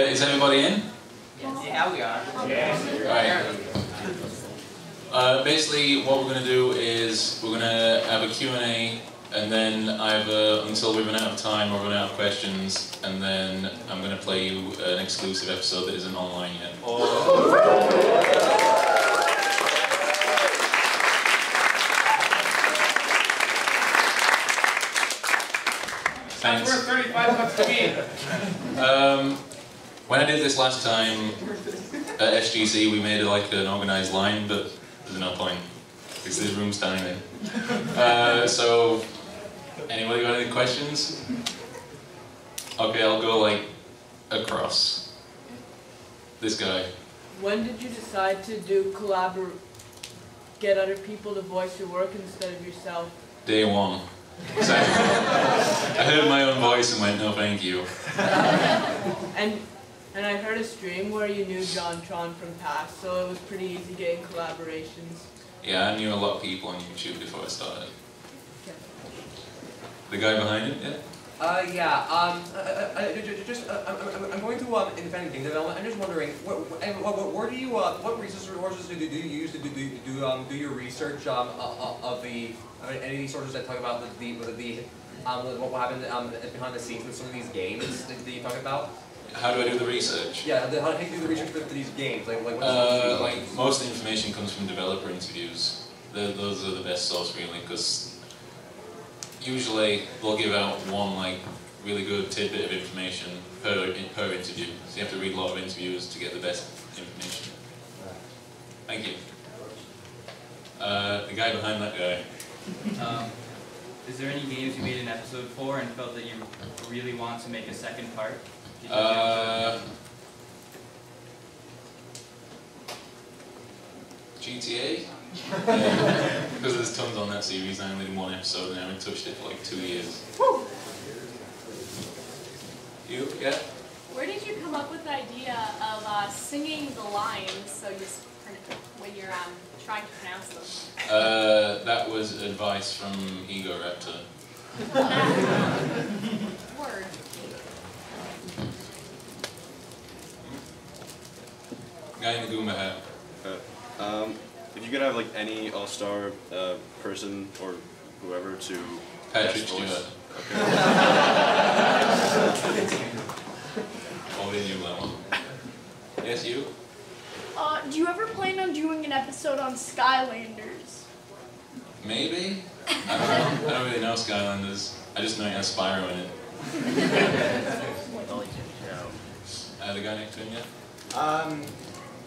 Is everybody in? Yes. Yeah, we are. Yes. Right. Basically, what we're going to do is we're going to have a Q&A, and then either until we run out of time or run out of questions, and then I'm going to play you an exclusive episode that isn't online yet. Thanks. That's worth 35 bucks to me. When I did this last time at SGC, we made like an organised line, but there's no point because this room's tiny. So, anybody got any questions? Okay, I'll go like across. This guy. When did you decide to get other people to voice your work instead of yourself? Day one. So I heard my own voice and went, no thank you. And I heard a stream where you knew John Tron from past, so it was pretty easy getting collaborations. Yeah, I knew a lot of people on YouTube before I started. Okay. The guy behind it, yeah? I'm going to independent game development. I'm just wondering, where do you, what resources do you use to do your research of any of these sources that talk about what happened behind the scenes with some of these games that you talk about? How do I do the research? Yeah, how do you do the research for these games? Most of the information comes from developer interviews. Those are the best source really, because usually they'll give out one really good tidbit of information per interview. So you have to read a lot of interviews to get the best information. Thank you. The guy behind that guy. Is there any games you made an episode for and felt that you really want to make a second part? GTA? Because there's tons on that series, I only did one episode and I haven't touched it for like 2 years. Woo! You? Yeah? Where did you come up with the idea of singing the lines when you're trying to pronounce them? That was advice from Ego Raptor. Word. Guy in the Goomba hat. If you could have any all-star person or whoever to Patrick Stewart. Okay. Only you that one. Yes, you? Do you ever plan on doing an episode on Skylanders? Maybe? I don't really know Skylanders. I just know it has Spyro in it. The guy next to him, yeah?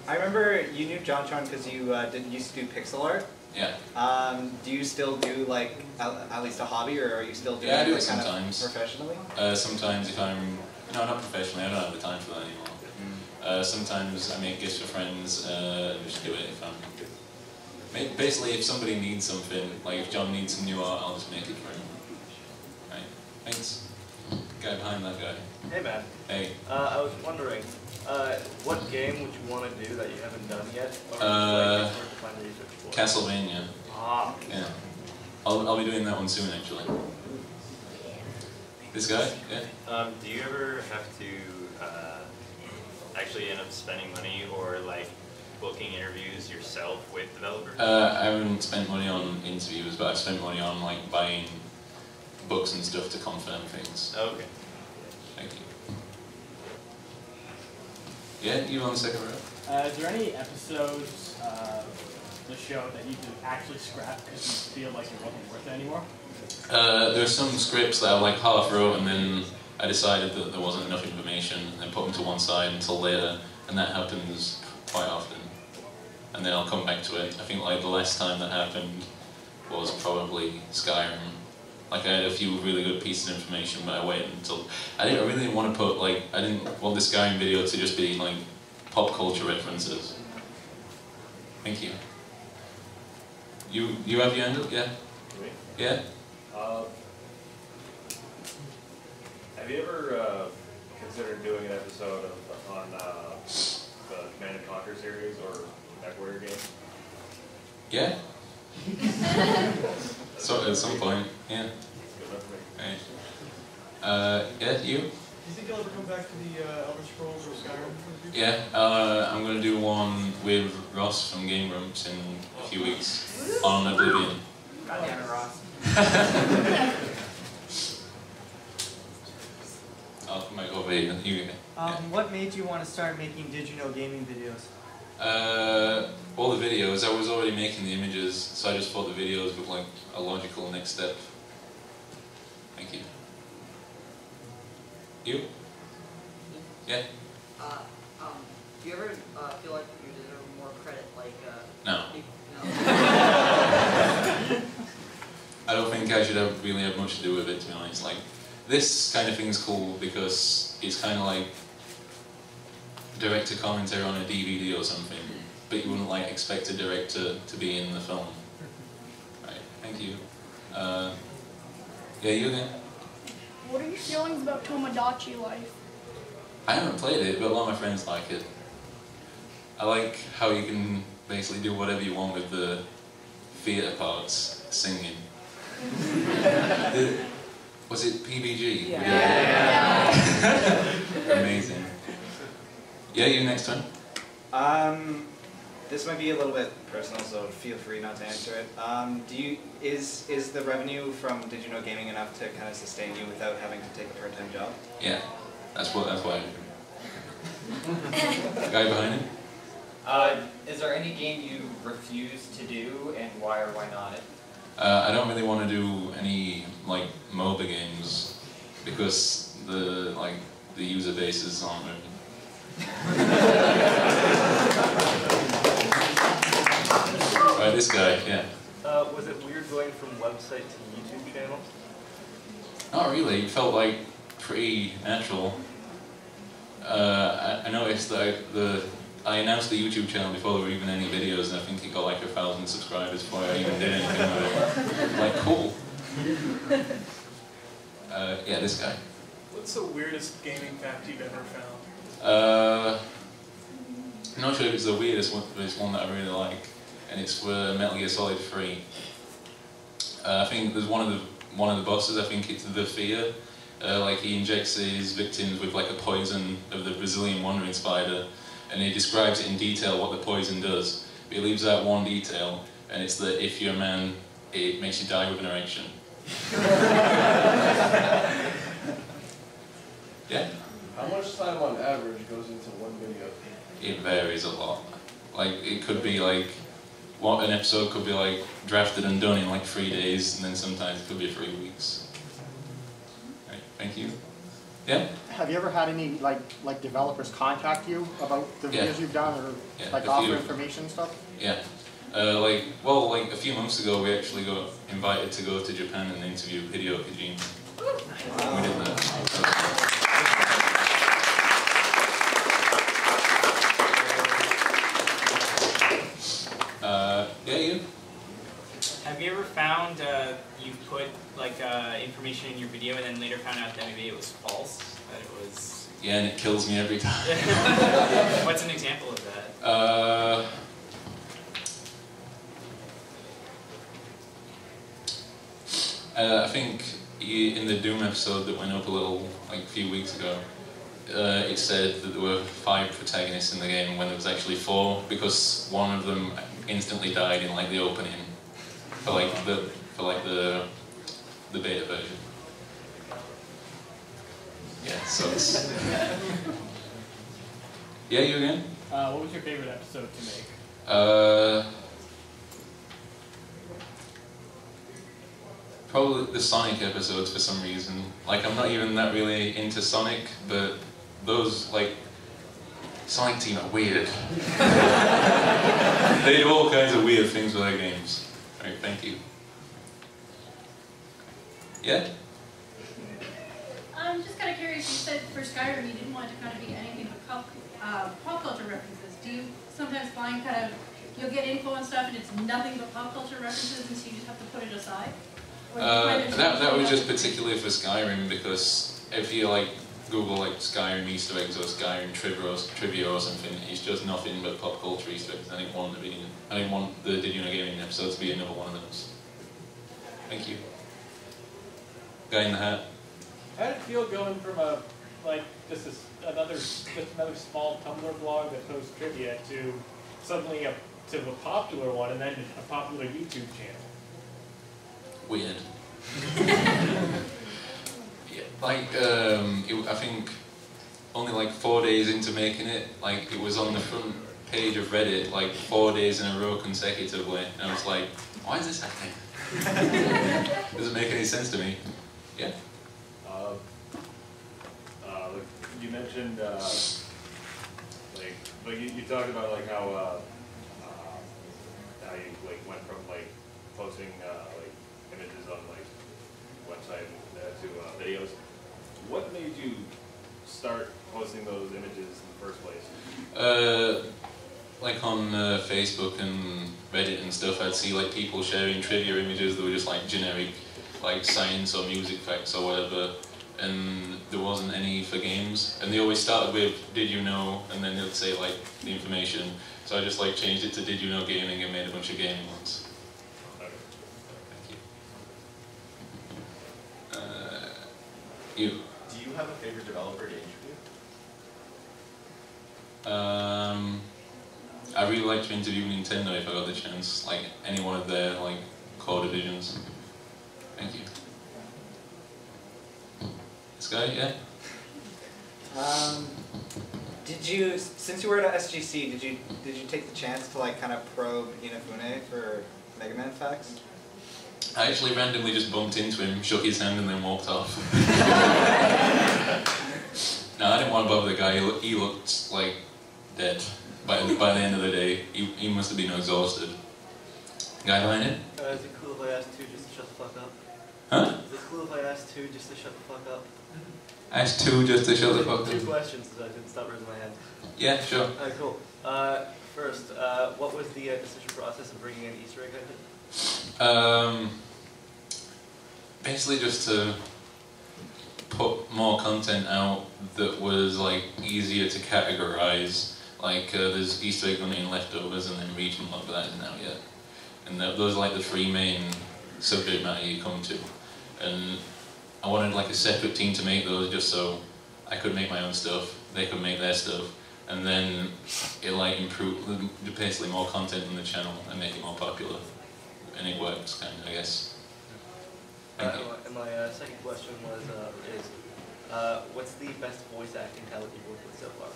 I remember you knew JonTron because you used to do pixel art. Yeah. Do you still do at least a hobby, or are you still doing I do it kind sometimes. of professionally? Sometimes if I'm not professionally, I don't have the time for that anymore. Sometimes I make gifts for friends. Just do it if I'm. Basically, if somebody needs something, like if John needs some new art, I'll just make it for him. Right. Thanks. Guy behind that guy. Hey man. Hey. I was wondering, what game would you want to do that you haven't done yet? Or Castlevania. Ah. Yeah. I'll be doing that one soon actually. This guy? Yeah. Do you ever have to actually end up spending money or booking interviews yourself with developers? I haven't spent money on interviews, but I've spent money on buying books and stuff to confirm things. Okay. Thank you. Yeah, you on the second row? Is there any episodes of the show that you could actually scrap because you feel like it wasn't worth it anymore? There are some scripts that I half wrote and then I decided that there wasn't enough information and put them to one side until later, and that happens quite often. And then I'll come back to it. I think the last time that happened was probably Skyrim. I had a few really good pieces of information, but I waited until I really didn't want to put I didn't want the Skyrim video to just be pop culture references. Thank you. You have your hand up? Yeah. Yeah. Have you ever considered doing an episode on the Command & Conquer series or MechWarrior game? Yeah. So at some point, yeah. Good enough for me. Right. Yeah, you? you think you'll ever come back to the Elder Scrolls or Skyrim for the future? Yeah, I'm going to do one with Ross from Game Grumps in a few weeks on Oblivion. God damn it, Ross. I'll come back over here. You go. What made you want to start making Did You Know gaming videos? All the videos, I was already making the images, so I just thought the videos were like a logical next step. Thank you. You? Yeah? Do you ever feel like you deserve more credit, like, No. No. I don't think I should really have much to do with it, to be honest. Like, this kind of thing's cool because it's kind of like director commentary on a DVD or something, but you wouldn't like expect a director to be in the film. Right, thank you. Yeah, you again? What are your feelings about Tomodachi Life? I haven't played it, but a lot of my friends like it. I like how you can basically do whatever you want with the theatre parts, singing. Was it PBG? Yeah. Amazing. Yeah, you next one. This might be a little bit personal, so feel free not to answer it. Is the revenue from Did You Know Gaming enough to kind of sustain you without having to take a part-time job? Yeah, that's why. The guy behind him. Is there any game you refuse to do, and why or why not? I don't really want to do any like MOBA games because the user bases aren't really. Right, this guy, yeah. Was it weird going from website to YouTube channel? Not really. It felt like pretty natural. I noticed that I announced the YouTube channel before there were even any videos, and I think it got like 1,000 subscribers before I even did anything with it. Like, cool. Yeah, this guy. What's the weirdest gaming fact you've ever found? I'm not sure if it's the weirdest one, but it's one that I really like, and it's for Metal Gear Solid 3. I think there's one of the bosses. I think it's the Fear. Like he injects his victims with like a poison of the Brazilian wandering spider, and he describes it in detail what the poison does. But he leaves out one detail, and it's that if you're a man, it makes you die with an erection. Yeah. How much time on average goes into one video? It varies a lot. Like it could be like an episode could be like drafted and done in like 3 days, and then sometimes it could be 3 weeks. Right, thank you. Yeah? Have you ever had any like developers contact you about the videos you've done, or like offer information and stuff? Yeah. Like a few months ago we actually got invited to go to Japan and interview Hideo Kojima. We did that. Yeah, you? Have you ever found you've put like information in your video and then later found out that maybe it was false? That it was. Yeah, and it kills me every time. What's an example of that? I think in the Doom episode that went up a few weeks ago, it said that there were 5 protagonists in the game when there was actually 4, because one of them instantly died in like the opening for the beta version. Yeah, it sucks. Yeah, you again? What was your favorite episode to make? Probably the Sonic episodes for some reason. Like, I'm not even that really into Sonic, but those, like, Sonic team are weird. They do all kinds of weird things with their games. Alright, thank you. Yeah? I'm just kind of curious, you said for Skyrim you didn't want it to kind of be anything but pop culture references. Do you sometimes find kind of, you'll get info and stuff and it's nothing but pop culture references and so you just have to put it aside? That was just particularly for Skyrim, because if you like Google like Skyrim Easter eggs or Skyrim trivia or something, it's just nothing but pop culture Easter eggs. I didn't want the Did You Know Gaming episode to be another one of those. Thank you. Guy in the hat. How did it feel going from a like just another small Tumblr blog that posts trivia to suddenly to a popular one and then a popular YouTube channel? Weird. Yeah, like I think only like 4 days into making it, like it was on the front page of Reddit like 4 days in a row consecutively, and I was like, why is this happening? Doesn't make any sense to me. Yeah. You mentioned like you talked about like how you like went from like posting like images on like website to videos. What made you start posting those images in the first place? Like on Facebook and Reddit and stuff, I'd see like people sharing trivia images that were just like generic, like science or music facts or whatever, and there wasn't any for games. And they always started with "Did you know?" and then they'd say like the information. So I just like changed it to "Did you know gaming?" and made a bunch of gaming ones. Thank you. You. Do you have a favorite developer to interview? I really like to interview Nintendo if I got the chance, like any one of their like core divisions. Thank you. This guy, yeah? Did you, since you were at SGC, did you take the chance to like kind of probe Inafune for Mega Man facts? I actually randomly just bumped into him, shook his hand, and then walked off. No, I didn't want to bother the guy. He looked like dead by the end of the day. He must have been exhausted. Guy behind it? Is it cool if I ask two just to shut the fuck up? Huh? Is it cool if I ask two just to shut the fuck up? Ask two just to shut the fuck up. Two questions, so I didn't stop raising my hand. Yeah, sure. Alright, cool. First, what was the decision process of bringing in Easter egg hunting? Basically just to put more content out that was like easier to categorize. Like there's Easter egg hunting, leftovers, and then regional, but that isn't out yet. And those are like the three main subject matter you come to. And I wanted like a separate team to make those just so I could make my own stuff, they could make their stuff, and then it like improved, basically more content on the channel and make it more popular. And it works, kind of, I guess. Thank you. And my second question was, what's the best voice acting talent you've worked with so far?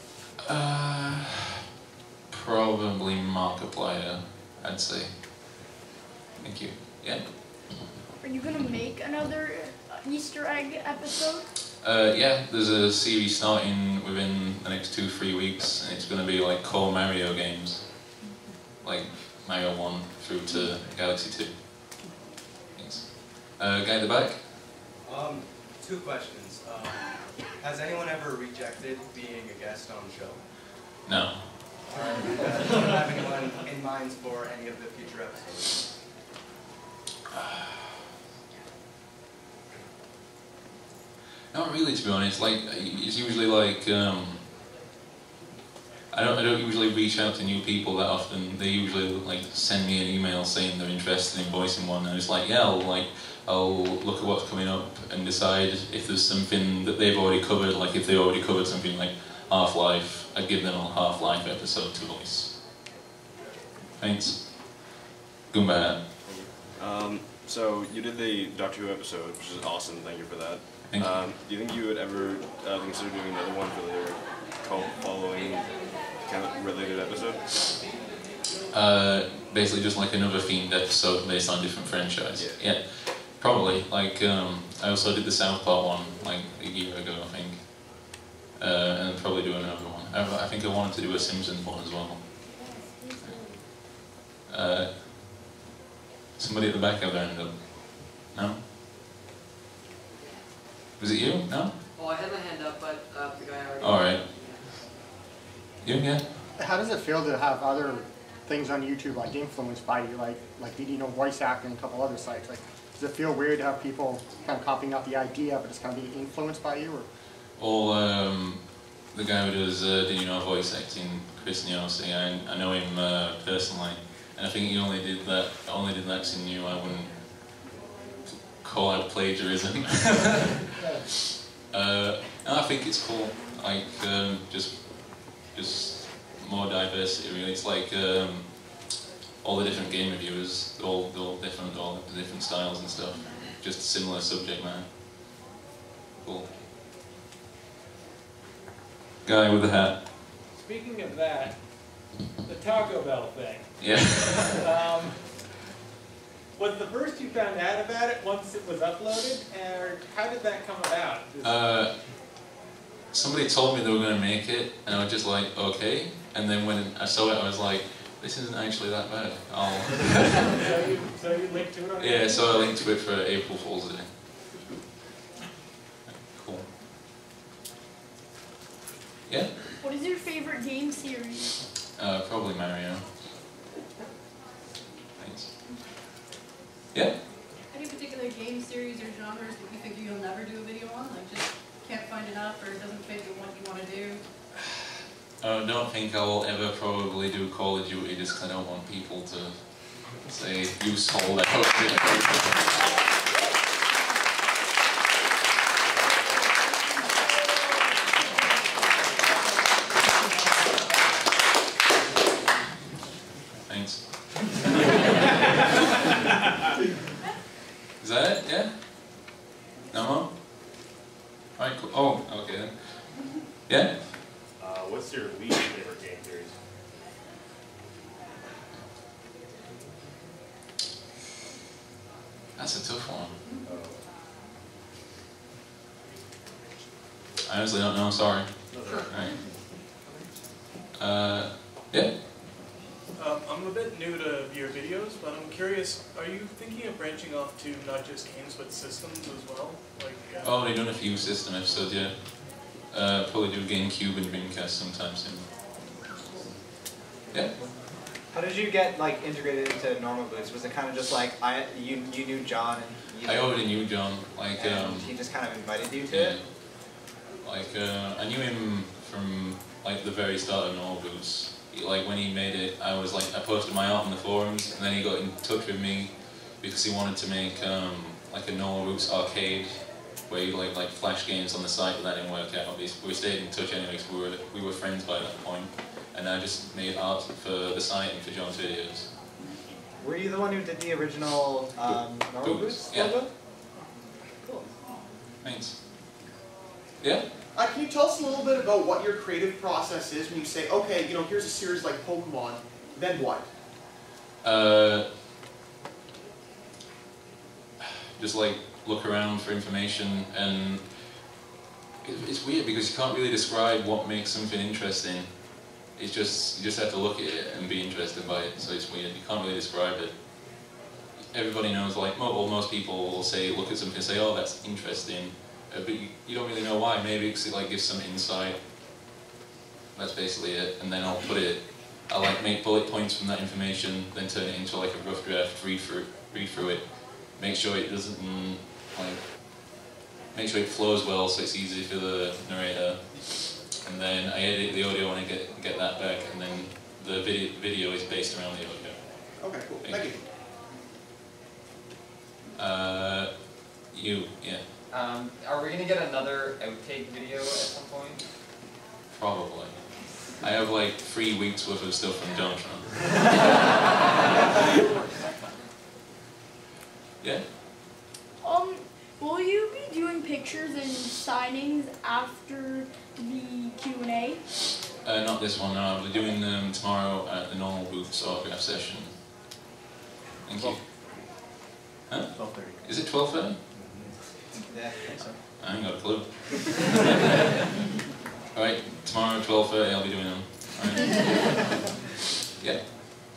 Probably Markiplier, I'd say. Thank you. Yeah? Are you gonna make another Easter egg episode? Yeah, there's a series starting within the next 2-3 weeks, and it's gonna be like core Mario games. Like Mario 1 through to Galaxy 2. Thanks. Guy at the back? Two questions. Has anyone ever rejected being a guest on the show? No. Do you have anyone in mind for any of the future episodes? Not really, to be honest. Like, it's usually like I don't usually reach out to new people that often. They usually like send me an email saying they're interested in voicing one, and it's like, yeah, I'll look at what's coming up and decide if there's something that they've already covered. Like if they already covered something like Half-Life, I'd give them a Half-Life episode to voice. Thanks. Goodbye. So you did the Doctor Who episode, which is awesome. Thank you for that. Thank you. Do you think you would ever consider doing another one for the cult following kind of related episode? Basically just like another themed episode based on a different franchise. Yeah, probably. Like I also did the South Park one like a year ago, I think, and I'll probably do another one. I think I wanted to do a Simpsons one as well. Somebody at the back of their hand up. No? Was it you? No? Well, I had my hand up, but the guy already... Alright. You, yeah? How does it feel to have other things on YouTube like influenced by you, like you know, voice acting and a couple other sites? Like, does it feel weird to have people kind of copying out the idea, but it's kind of being influenced by you? Or? Well, the guy who does Did You Know voice acting, Chris Niosi, I know him personally, and I think he only did that because he knew I wouldn't call out plagiarism. I And I think it's cool, like just more diversity. Really, it's like all the different game reviewers, they're all different, all the different styles and stuff. Just similar subject matter. Cool. Guy with the hat. Speaking of that, the Taco Bell thing. Yeah. Was the first you found out about it once it was uploaded, or how did that come about? Somebody told me they were going to make it, and I was just like, okay. And then when I saw it, I was like, this isn't actually that bad. I'll. So you linked to it on Yeah, so I linked to it for April Fool's Day. Cool. Yeah? What is your favorite game series? Probably Mario. Thanks. Yeah? Any particular game series or genres that you think you'll never do a video on? Like just can't find enough or it doesn't fit with what you want to do? I don't think I'll ever probably do Call of Duty just because I don't want people to say, you sold out. Thanks. Is that it? Yeah? No more? Alright, cool. Oh, okay then. Yeah? What's your least favorite game series? That's a tough one. I honestly don't know, sorry. Alright. Yeah? I'm a bit new to your videos, but I'm curious, are you thinking of branching off to not just games but systems as well? Like, I've already done a few system episodes, yeah. Probably do GameCube and Dreamcast sometime soon. Yeah? How did you get like integrated into Normal Boots? Was it kind of just like you knew John and you I already knew John, like he just kind of invited you to yeah. it? Like I knew him from like the very start of Normal Boots. Like when he made it, I posted my art on the forums, and then he got in touch with me because he wanted to make like a Normal Boots arcade where you like flash games on the site, but that didn't work out. We stayed in touch anyway, so we were friends by that point. And I just made art for the site and for John's videos. Were you the one who did the original Normal Boots yeah. logo? Cool. Thanks. Yeah? Can you tell us a little bit about what your creative process is when you say, okay, here's a series like Pokemon, then what? Just like look around for information, and it's weird because you can't really describe what makes something interesting. It's just, you just have to look at it and be interested by it, so it's weird. You can't really describe it. Everybody knows, like, most people will say, look at something and say, oh, that's interesting, but you don't really know why. Maybe because it like gives some insight. That's basically it. And then I'll like make bullet points from that information, then turn it into like a rough draft, read through it, make sure it doesn't, make sure it flows well so it's easy for the narrator. And then I edit the audio when I get that back, and then the video is based around the audio. Okay, cool. Thank you. Yeah. Are we gonna get another outtake video at some point? Probably. I have like 3 weeks worth of stuff from JonTron. Yeah? Will you be doing pictures and signings after the Q&A? Not this one, no. I'll be doing them tomorrow at the Normal Boots autograph session. Thank you. Huh? 12:30. Is it 12:30? Yeah, I think so. I ain't got a clue. Alright, tomorrow at 12:30 I'll be doing them. Alright. Yeah.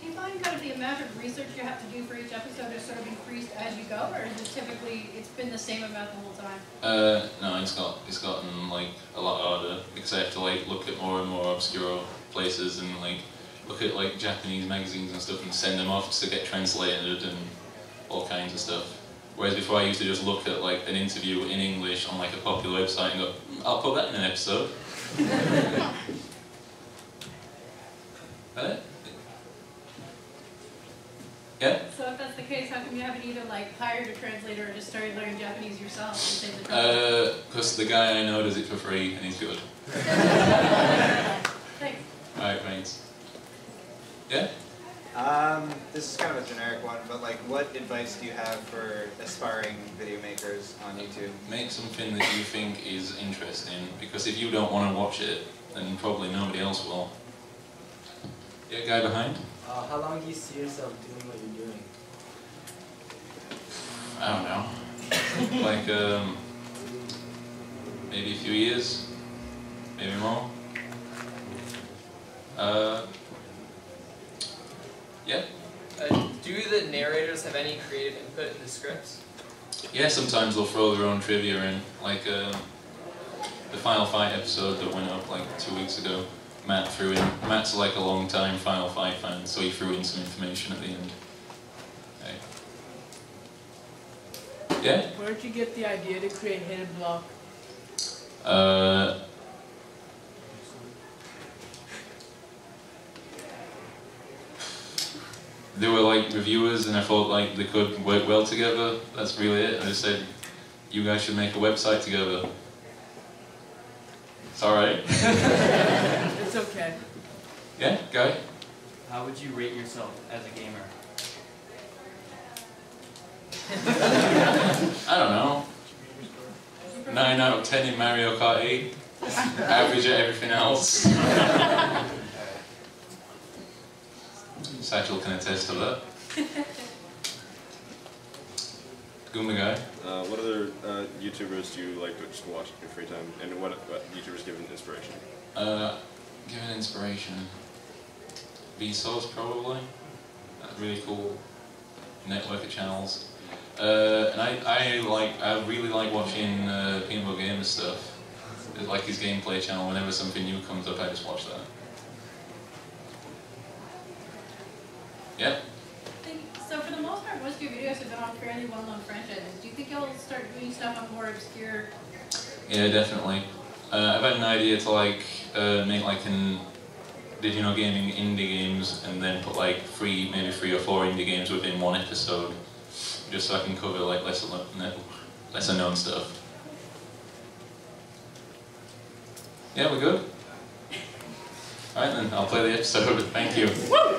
Do you find kind of the amount of research you have to do for each episode is sort of increased as you go, or is it typically, it's been the same amount the whole time? No, it's gotten like a lot harder because I have to like look at more and more obscure places and like look at like Japanese magazines and stuff and send them off to get translated and all kinds of stuff. Whereas before I used to just look at like an interview in English on like a popular website and go, I'll put that in an episode. That it? Yeah? So if that's the case, how come you haven't either like hired a translator or just started learning Japanese yourself? And saved the trouble? Because the guy I know does it for free and he's good. Thanks. Alright, thanks. Yeah? This is kind of a generic one, but like, what advice do you have for aspiring video makers on YouTube? Make something that you think is interesting, because if you don't want to watch it, then probably nobody else will. Yeah, guy behind? How long do you see yourself doing what you're doing? I don't know. Like, maybe a few years, maybe more. Yeah. Do the narrators have any creative input in the scripts? Yeah, sometimes they'll throw their own trivia in. Like the Final Fight episode that went up like 2 weeks ago, Matt threw in. Matt's like a long time Final Fight fan, so he threw in some information at the end. Okay. Yeah? Where did you get the idea to create Hidden Block? There were like reviewers and I thought like they could work well together. That's really it. I just said, you guys should make a website together. It's alright. It's okay. Yeah, Guy? How would you rate yourself as a gamer? I don't know. 9 out of 10 in Mario Kart 8. Average at everything else. Satchel can attest to that. Goomba Guy? What other YouTubers do you like to just watch in your free time? And what YouTubers give an inspiration? Give an inspiration. Vsauce probably. That's really cool. Network of channels. And I really like watching Pinball Gamer stuff. It's like his gameplay channel. Whenever something new comes up, I just watch that. Yeah. So for the most part, most of your videos have been on fairly well-known franchises. Do you think you'll start doing stuff on more obscure? Yeah, definitely. I've had an idea to like make like Did You Know Gaming indie games, and then put like maybe 3 or 4 indie games within one episode, just so I can cover like lesser known stuff. Yeah, we're good. All right then, I'll play the episode. Thank you. Woo!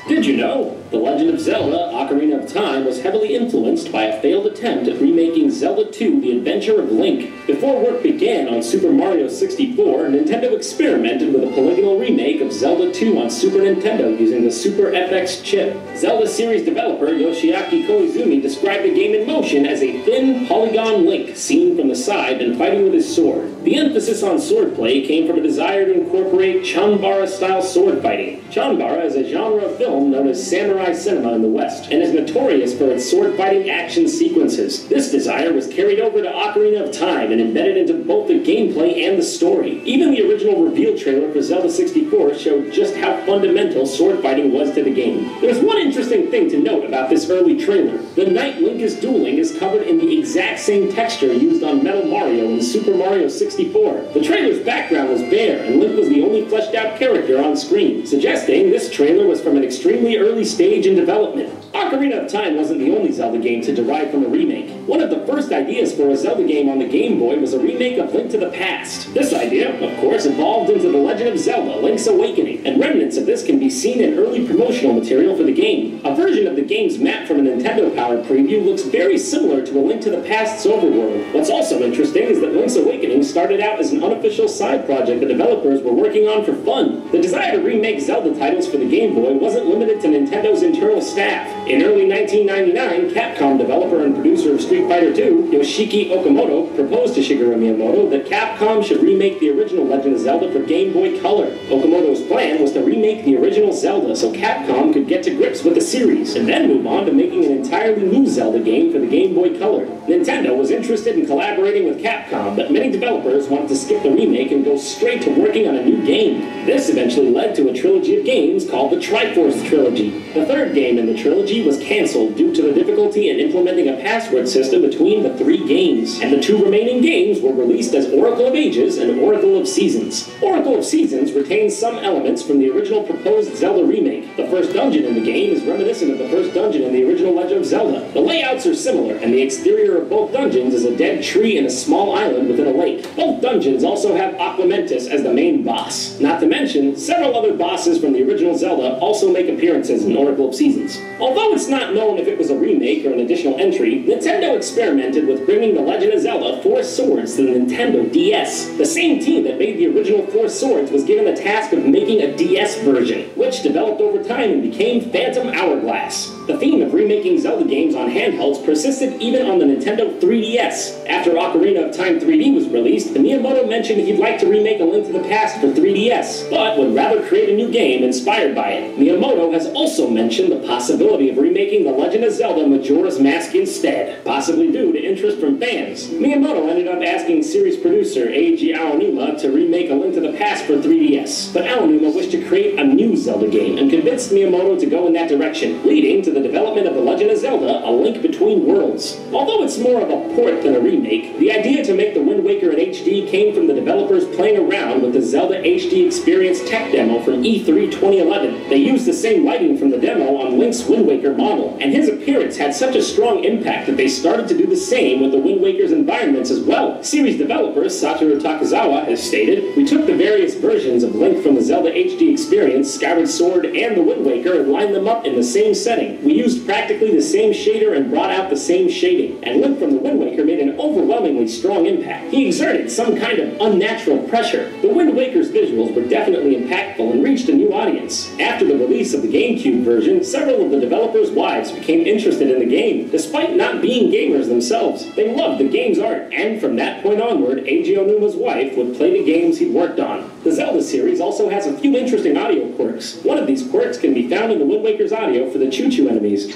Did you know? The Legend of Zelda: Ocarina of Time was heavily influenced by a failed attempt at remaking Zelda 2: The Adventure of Link. Before work began on Super Mario 64, Nintendo experimented with a polygonal remake of Zelda 2 on Super Nintendo using the Super FX chip. Zelda series developer Yoshiaki Koizumi described the game in motion as a thin, polygon Link seen from the side and fighting with his sword. The emphasis on swordplay came from a desire to incorporate Chanbara-style sword fighting. Chanbara is a genre of film known as samurai cinema in the West, and is notorious for its sword-fighting action sequences. This desire was carried over to Ocarina of Time and embedded into both the gameplay and the story. Even the original reveal trailer for Zelda 64 showed just how fundamental sword fighting was to the game. There's one interesting thing to note about this early trailer. The knight Link is dueling is covered in the exact same texture used on Metal Mario in Super Mario 64. The trailer's background was bare, and Link was the only fleshed out character on screen, suggesting this trailer was from an extremely early stage in development. Ocarina of Time wasn't the only Zelda game to derive from a remake. One of the first ideas for a Zelda game on the Game Boy was a remake of Link to the Past. This idea, of course, evolved into The Legend of Zelda: Link's Awakening, and remnants of this can be seen in early promotional material for the game. A version of the game's map from a Nintendo-powered preview looks very similar to A Link to the Past's overworld. What's also interesting is that Link's Awakening started out as an unofficial side project the developers were working on for fun. The desire to remake Zelda titles for the Game Boy wasn't limited to Nintendo's internal staff. In early 1999, Capcom developer and producer of Street Fighter II, Yoshiki Okamoto, proposed to Shigeru Miyamoto that Capcom should remake the original Legend of Zelda for Game Boy Color. Okamoto's plan was to remake the original Zelda so Capcom could get to grips with the series, and then move on to making an entirely new Zelda game for the Game Boy Color. Nintendo was interested in collaborating with Capcom, but many developers wanted to skip the remake and go straight to working on a new game. This eventually led to a trilogy of games called the Triforce Trilogy. The third game in the trilogy was cancelled due to the difficulty in implementing a password system between the 3 games, and the 2 remaining games were released as Oracle of Ages and Oracle of Seasons. Oracle of Seasons retains some elements from the original proposed Zelda remake. The first dungeon in the game is reminiscent of the first dungeon in the original Legend of Zelda. The layouts are similar, and the exterior of both dungeons is a dead tree and a small island within a lake. Both dungeons also have Aquamentus as the main boss. Not to mention, several other bosses from the original Zelda also make appearances in Oracle of Seasons. Although it's not known if it was a remake or an additional entry, Nintendo experimented with bringing The Legend of Zelda 4 Swords to the Nintendo DS. The same team that made the original 4 Swords was given the task of making a DS version, which developed over time and became Phantom Hourglass. The theme of remaking Zelda games on handhelds persisted even on the Nintendo 3DS. After Ocarina of Time 3D was released, Miyamoto mentioned he'd like to remake A Link to the Past for 3DS, but would rather create a new game inspired by it. Miyamoto has also mentioned the possibility of remaking The Legend of Zelda Majora's Mask instead, possibly due to interest from fans. Miyamoto ended up asking series producer Eiji Aonuma to remake A Link to the Past for 3DS, but Aonuma wished to create a new Zelda game and convinced Miyamoto to go in that direction, leading to the development of The Legend of Zelda A Link Between Worlds. Although it's more of a port than a remake, the idea to make the Wind Waker in HD came from the developers playing around with the Zelda HD Experience tech demo from E3 2011. They used the same lighting from the demo on Link's Wind Waker model, and his appearance had such a strong impact that they started to do the same with the Wind Waker's environments as well. Series developer Satoru Takizawa has stated, "We took the various versions of Link from the Zelda HD Experience, Skyward Sword, and the Wind Waker and lined them up in the same setting. We used practically the same shader and brought out the same shading, and Link from the Wind Waker made an overwhelmingly strong impact. He exerted some kind of unnatural pressure. The Wind Waker's visuals were definitely impactful and reached a new audience." After the release of the GameCube version, several of the developers' wives became interested in the game, despite not being gamers themselves. They loved the game's art, and from that point onward, Eiji Onuma's wife would play the games he'd worked on. The Zelda series also has a few interesting audio quirks. One of these quirks can be found in the Wind Waker's audio for the Choo-Choo enemies.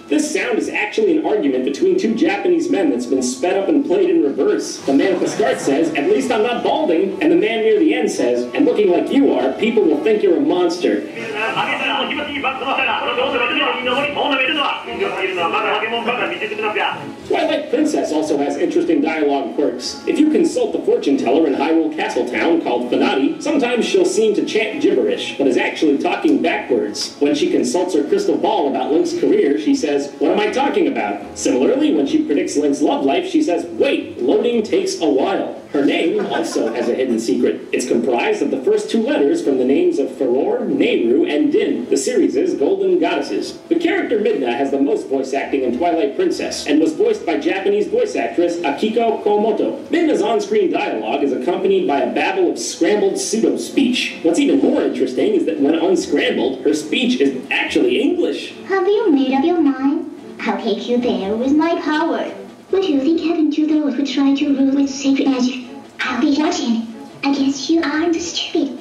This sound is actually an argument between 2 Japanese men that's been sped up and played in reverse. The man at the start says, "At least I'm not balding," and the man near the end says, "And looking like you are, people will think you're a monster." Twilight Princess also has interesting dialogue quirks. If you consult the fortune teller in Hyrule Castletown called Fanati, sometimes she'll seem to chant gibberish, but is actually talking backwards. When she consults her crystal ball about Link's career, she says, "What am I talking about?" Similarly, when she predicts Link's love life, she says, "Wait, loading takes a while." Her name also has a hidden secret. It's comprised of the first 2 letters from the names of Furore, Nehru, and Din, the series' golden goddesses. The character Midna has the most voice acting in Twilight Princess, and was voiced by Japanese voice actress Akiko Komoto. Midna's on-screen dialogue is accompanied by a babble of scrambled pseudo-speech. What's even more interesting is that when unscrambled, her speech is actually English. Have you made up your mind? I'll take you there with my power. What do you think happened to those who try to rule with sacred magic? I'll be watching. I guess you aren't stupid.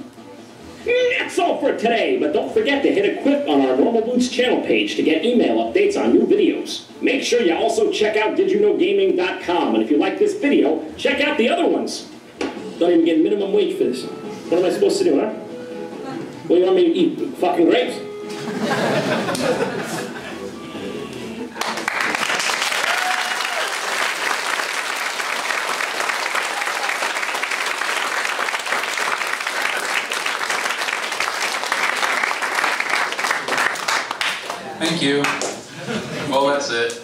That's all for today, but don't forget to hit equip on our Normal Boots channel page to get email updates on new videos. Make sure you also check out DidYouKnowGaming.com, and if you like this video, check out the other ones. Don't even get minimum wage for this. What am I supposed to do, huh? Well, you want me to eat fucking grapes? Thank you. Well, that's it.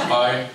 Bye.